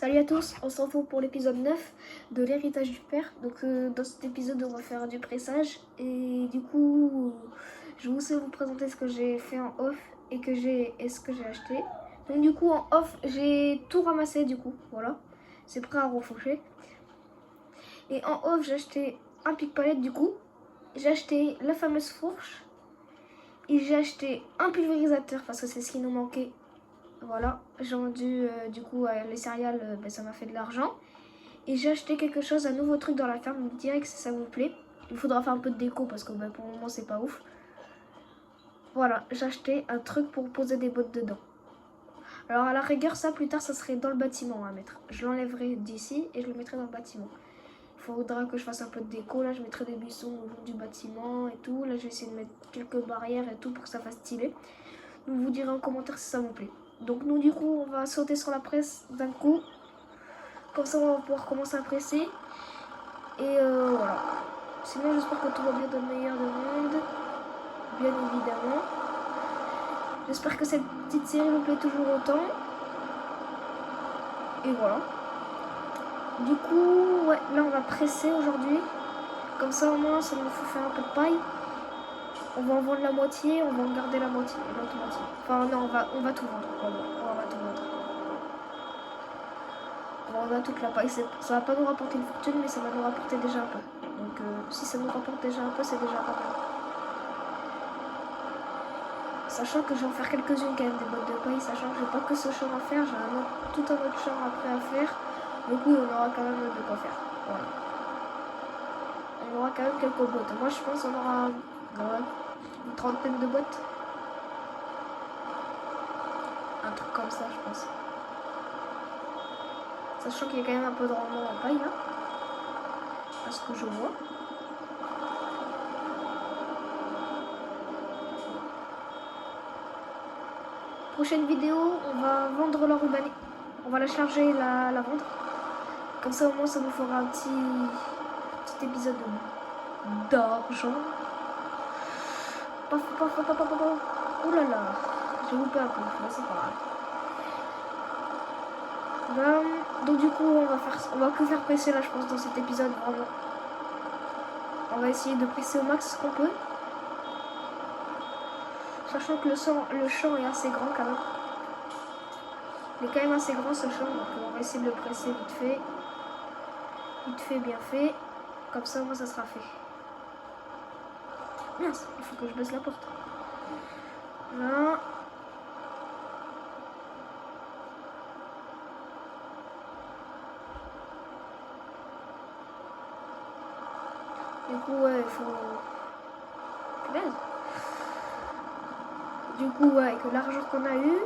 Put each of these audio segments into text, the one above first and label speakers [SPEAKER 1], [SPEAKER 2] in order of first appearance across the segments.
[SPEAKER 1] Salut à tous, on se retrouve pour l'épisode 9 de l'héritage du père. Donc dans cet épisode on va faire du pressage et du coup je vais aussi vous présenter ce que j'ai fait en off et ce que j'ai acheté. Donc du coup en off j'ai tout ramassé du coup, voilà, c'est prêt à refoucher. Et en off j'ai acheté un pic-palette du coup, j'ai acheté la fameuse fourche et j'ai acheté un pulvérisateur parce que c'est ce qui nous manquait. Voilà, j'ai vendu du coup les céréales, ça m'a fait de l'argent. Et j'ai acheté quelque chose, un nouveau truc dans la ferme, vous me direz que ça vous plaît. Il faudra faire un peu de déco parce que pour le moment c'est pas ouf. Voilà, j'ai acheté un truc pour poser des bottes dedans. Alors à la rigueur ça plus tard ça serait dans le bâtiment à mettre. Je l'enlèverai d'ici et je le mettrai dans le bâtiment. Il faudra que je fasse un peu de déco, là je mettrai des buissons au bout du bâtiment et tout. Là je vais essayer de mettre quelques barrières et tout pour que ça fasse stylé. Donc vous direz en commentaire si ça vous plaît. Donc nous du coup on va sauter sur la presse d'un coup. Comme ça on va pouvoir commencer à presser. Et voilà. Sinon j'espère que tout va bien dans le meilleur des mondes. Bien évidemment. J'espère que cette petite série vous plaît toujours autant. Et voilà. Du coup, ouais, là on va presser aujourd'hui. Comme ça au moins ça nous faut faire un peu de paille. On va en vendre la moitié, on va en garder la moitié, l'autre moitié. Enfin non, on va tout vendre. Pardon, on va tout vendre. On va toute la paille. Ça va pas nous rapporter une fortune, mais ça va nous rapporter déjà un peu. Donc si ça nous rapporte déjà un peu, c'est déjà pas mal. Sachant que je vais en faire quelques-unes quand même des bottes de paille, sachant que j'ai pas que ce champ à faire, j'ai tout un autre champ après à faire. Donc oui, on aura quand même de quoi faire. Voilà. On aura quand même quelques bottes. Moi je pense qu'on aura une trentaine de bottes. Un truc comme ça je pense. Sachant qu'il y a quand même un peu de rendement en paille là. À ce que je vois. Prochaine vidéo, on va vendre la rubanée. On va la charger et la vendre. Comme ça au moins ça nous fera un petit épisode d'argent. Paf, paf, paf, paf, paf, paf. Ouh là là, j'ai loupé un peu, mais c'est pas grave. Donc du coup on va que faire presser là je pense dans cet épisode vraiment. On va essayer de presser au max ce qu'on peut. Sachant que le champ est assez grand quand même. Il est quand même assez grand ce champ, donc on va essayer de le presser vite fait. Vite fait, bien fait. Comme ça, moi, ça sera fait. Mince, il faut que je baisse la porte. Là. Du coup, ouais, il faut... Punaise. Du coup, ouais, avec l'argent qu'on a eu,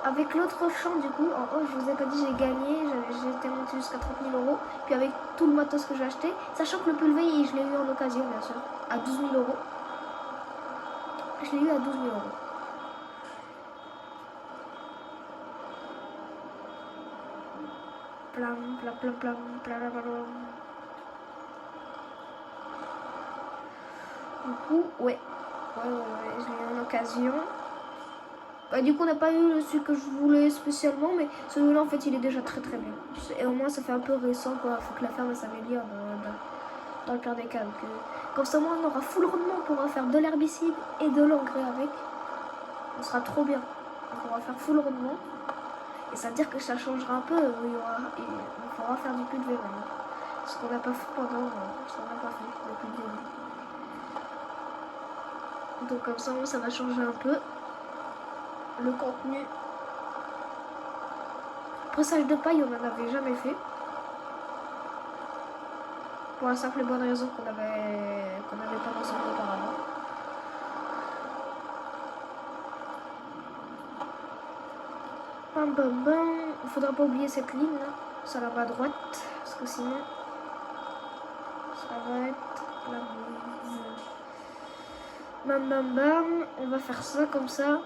[SPEAKER 1] avec l'autre champ, du coup, en haut, je vous ai pas dit, j'ai gagné, j'étais monté jusqu'à 30 000 €. Puis avec tout le matos que j'ai acheté, sachant que le pulvé, je l'ai eu en occasion, bien sûr, à 12 000 €. Je l'ai eu à 12 000 €. Plam, plam, plam, plam, plam, plam, plam. Du coup, ouais, je l'ai eu en occasion. Bah, du coup, on n'a pas eu celui que je voulais spécialement, mais celui-là, en fait, il est déjà très très bien. Et au moins, ça fait un peu récent, quoi. Faut que la ferme s'améliore dans le pire des cas. Donc, comme ça, moi, on aura full rendement. On pourra faire de l'herbicide et de l'engrais avec. On sera trop bien. Donc, on va faire full rendement. Et ça veut dire que ça changera un peu. On pourra faire du pulvé maintenant. Ce qu'on n'a pas fait pendant. Ce qu'on n'a pas fait depuis le début. Donc, comme ça, moi, ça va changer un peu. Le contenu. Pressage de paille, on n'en avait jamais fait. Pour la simple et bonne raison qu'on n'avait pas mentionné auparavant. Bam bam bam. Il faudra pas oublier cette ligne là. Ça la va à droite. Parce que sinon. Ça va être la mouise. Bam bam bam. On va faire ça comme ça.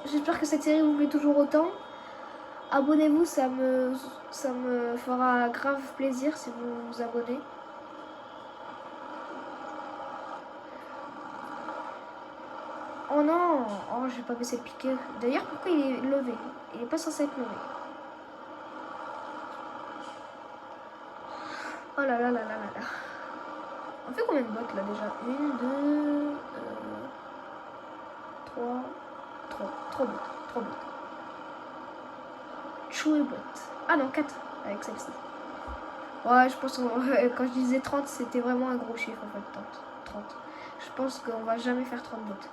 [SPEAKER 1] J'espère que cette série vous plaît toujours autant. Abonnez-vous, ça me fera grave plaisir si vous vous abonnez. Oh non, oh, je vais pas baisser le piquet. D'ailleurs, pourquoi il est levé? Il est pas censé être levé. Oh là là là là là là. On fait combien de bottes là déjà? 1, 2, 3, 3 bottes. 3 bottes. Chou et bottes. Ah non, 4 avec celle-ci. Ouais, je pense que quand je disais 30, c'était vraiment un gros chiffre en fait. 30. Je pense qu'on va jamais faire 30 bottes.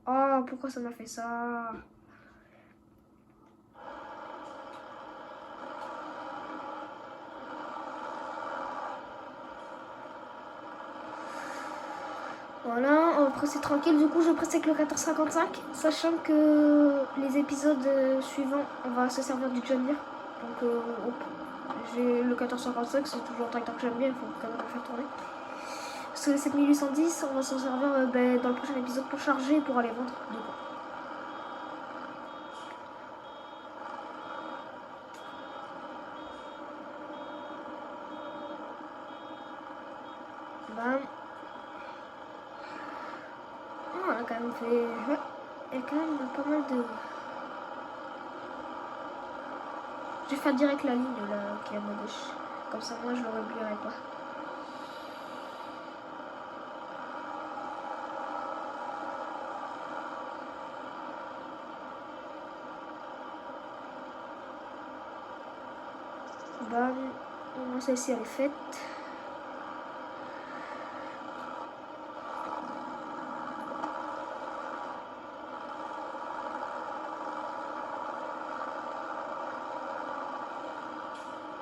[SPEAKER 1] Oh, pourquoi ça m'a fait ça? Voilà, on va presser tranquille. Du coup, je presse avec le 1455, sachant que les épisodes suivants, on va se servir du John Deere. Donc, j'ai le 1455, c'est toujours un tracteur que j'aime bien, il faut quand même le faire tourner. Parce que le 7810, on va s'en servir dans le prochain épisode pour charger et pour aller vendre. Du coup. Bam. On a quand même fait... Il y a quand même pas mal de... Je vais faire direct la ligne là qui est à ma gauche. Comme ça, moi, je ne l'oublierai pas. Bam. Au moins, celle-ci, elle est faite.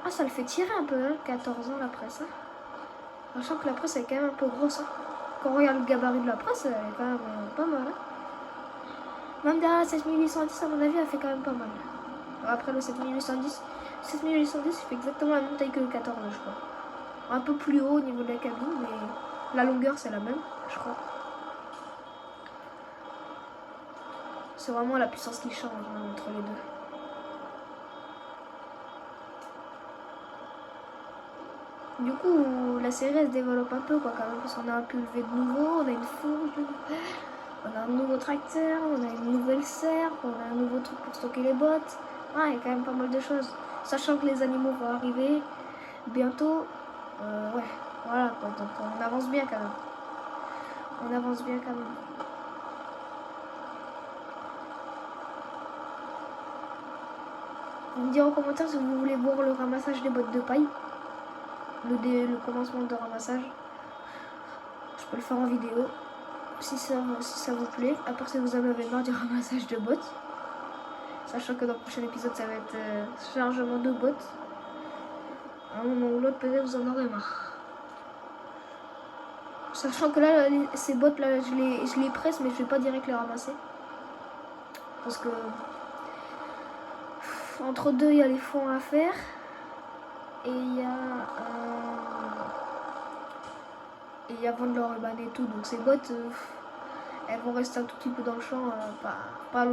[SPEAKER 1] Ah, ça le fait tirer un peu, hein, 14 ans la presse. Hein. Sachant que la presse est quand même un peu grosse. Hein. Quand on regarde le gabarit de la presse, elle est quand même pas mal. Hein. Même derrière la 7810, à mon avis, elle fait quand même pas mal. Après le 7810, il fait exactement la même taille que le 14, je crois. Un peu plus haut au niveau de la cabine, mais la longueur, c'est la même, je crois. C'est vraiment la puissance qui change hein, entre les deux. Du coup, la série elle se développe un peu quoi quand même, parce qu'on a un PLV de nouveau, on a une fourche, on a un nouveau tracteur, on a une nouvelle serre, on a un nouveau truc pour stocker les bottes. Ah, il y a quand même pas mal de choses. Sachant que les animaux vont arriver bientôt, ouais, voilà quoi, donc on avance bien quand même. On avance bien quand même. Vous me direz en commentaire si vous voulez voir le ramassage des bottes de paille. Le commencement de ramassage. Je peux le faire en vidéo. Si ça vous plaît. À part si vous en avez marre du ramassage de bottes. Sachant que dans le prochain épisode, ça va être chargement de bottes. À un moment ou l'autre, peut-être vous en aurez marre. Sachant que là, ces bottes là, je les presse, mais je vais pas direct les ramasser. Parce que entre deux, il y a les fonds à faire. Et il y a vendre leur urban et tout. Donc ces bottes, elles vont rester un tout petit peu dans le champ. Pas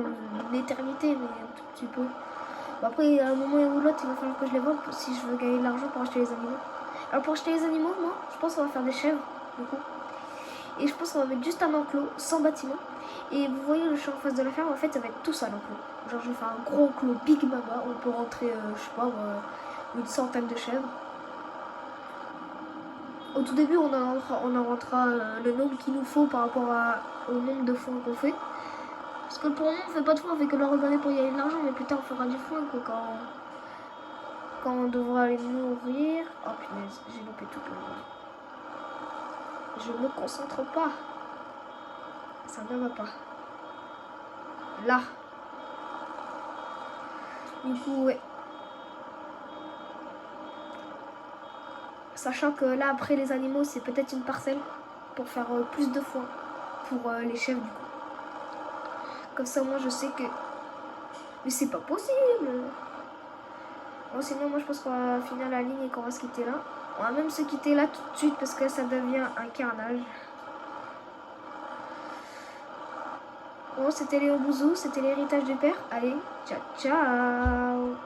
[SPEAKER 1] l'éternité, mais un tout petit peu. Bon, après, à un moment ou l'autre, il va falloir que je les vende si je veux gagner de l'argent pour acheter les animaux. Alors pour acheter les animaux, moi, je pense qu'on va faire des chèvres, du coup. Et je pense qu'on va mettre juste un enclos, sans bâtiment. Et vous voyez le champ en face de la ferme, en fait, ça va être tout ça l'enclos. Genre, je vais faire un gros enclos Big Mama. On peut rentrer, je sais pas, une centaine de chèvres. Au tout début, on en rentrera le nombre qu'il nous faut par rapport au nombre de foins qu'on fait. Parce que pour le moment, on fait pas de foin, on fait que leur redonner pour gagner de l'argent, mais plus tard, on fera du foin quand on devra les nourrir. Oh punaise, j'ai loupé tout le monde. Je me concentre pas. Ça ne va pas. Là. Du coup, ouais. Sachant que là, après les animaux, c'est peut-être une parcelle pour faire plus de foin pour les chèvres, du coup. Comme ça, moi, je sais que... Mais c'est pas possible. Bon, sinon, moi, je pense qu'on va finir la ligne et qu'on va se quitter là. On va même se quitter là tout de suite parce que ça devient un carnage. Bon, c'était Léo Bouzou, c'était l'héritage du père. Allez, ciao, ciao.